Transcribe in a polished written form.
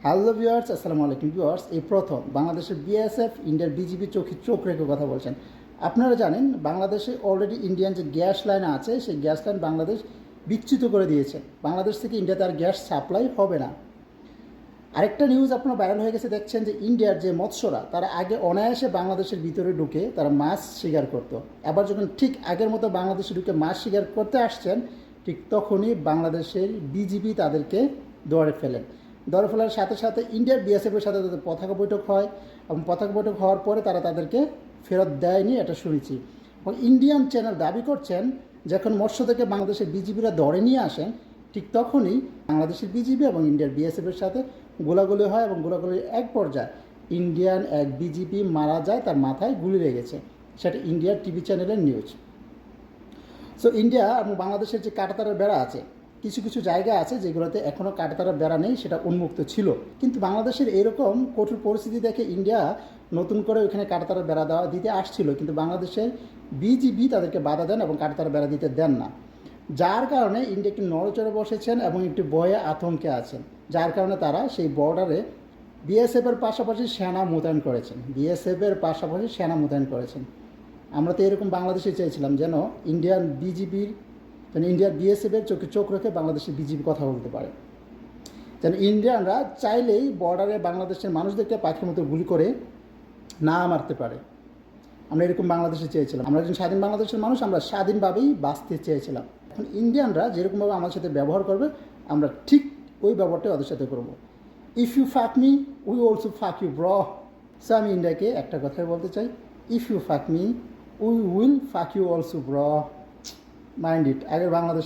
Hello viewers, আসসালামু আলাইকুম viewers. এই প্রথম বাংলাদেশের বিএসএফ ইন্ডিয়ার বিজিবি চোখে চোখ রেখে কথা বলছেন। আপনারা জানেন বাংলাদেশে অলরেডি ইন্ডিয়ান যে গ্যাস লাইন আছে সেই গ্যাস লাইন বাংলাদেশ বিচ্যুত করে দিয়েছে। বাংলাদেশ থেকে ইন্ডিয়াতে আর গ্যাস সাপ্লাই হবে না। আরেকটা নিউজ আপনার ভাইরাল হয়ে গেছে, দেখছেন যে ইন্ডিয়ার যে মৎস্যরা তারা আগে অনায়াসে বাংলাদেশের ভিতরে ঢুকে তারা মাছ শিকার করতো। এবার যখন ঠিক আগের মতো বাংলাদেশে ঢুকে মাছ শিকার করতে আসছেন, ঠিক তখনই বাংলাদেশের বিজিবি তাদেরকে ধরে ফেলেন। ধরে ফেলার সাথে সাথে ইন্ডিয়ার বিএসএফের সাথে তাদের পতাকা বৈঠক হয় এবং পতাকা বৈঠক হওয়ার পরে তারা তাদেরকে ফেরত দেয়নি, এটা শুনেছি। এবং ইন্ডিয়ান চ্যানেল দাবি করছেন যখন মৎস্য থেকে বাংলাদেশের বিজিবিরা ধরে নিয়ে আসেন, ঠিক তখনই বাংলাদেশের বিজিবি এবং ইন্ডিয়ার বিএসএফের সাথে গোলাগুলি হয় এবং গোলাগুলির এক পর্যায়ে ইন্ডিয়ান এক বিজিবি মারা যায়, তার মাথায় গুলি লেগেছে। সেটা ইন্ডিয়ার টিভি চ্যানেলের নিউজ। সো ইন্ডিয়া এবং বাংলাদেশের যে কাঁটাতারের বেড়া আছে, কিছু কিছু জায়গা আছে যেগুলোতে এখনও কাঁটাতারের বেড়া নেই, সেটা উন্মুক্ত ছিল। কিন্তু বাংলাদেশের এরকম কঠোর পরিস্থিতি দেখে ইন্ডিয়া নতুন করে ওইখানে কাঁটাতারের বেড়া দিতে আসছিল, কিন্তু বাংলাদেশের বিজিবি তাদেরকে বাধা দেন এবং কাঁটাতারের বেড়া দিতে দেন না। যার কারণে ইন্ডিয়া একটু নড়চড়ে বসেছেন এবং একটু ভয়ে আতঙ্কে আছেন। যার কারণে তারা সেই বর্ডারে বিএসএফের পাশাপাশি সেনা মোতায়েন করেছেন। আমরা তো এরকম বাংলাদেশে চেয়েছিলাম যেন ইন্ডিয়ার বিএসএফের চোখে চোখ রেখে বাংলাদেশের বিজিবি কথা বলতে পারে, যেন ইন্ডিয়ানরা চাইলেই বর্ডারে বাংলাদেশের মানুষদেরকে পাখির মতো গুলি করে না মারতে পারে। আমরা এরকম বাংলাদেশে চেয়েছিলাম। আমরা একজন স্বাধীন বাংলাদেশের মানুষ, আমরা স্বাধীনভাবেই বাঁচতে চেয়েছিলাম। এখন ইন্ডিয়ানরা যেরকমভাবে আমাদের সাথে ব্যবহার করবে, আমরা ঠিক ওই ব্যবহারটাই ওদের সাথে করবো। If you fuck me, we also fuck you bro. So আমি ইন্ডিয়াকে একটা কথাই বলতে চাই, if you fuck me, we will fuck you also bro. Mind it. আগের বাংলাদেশ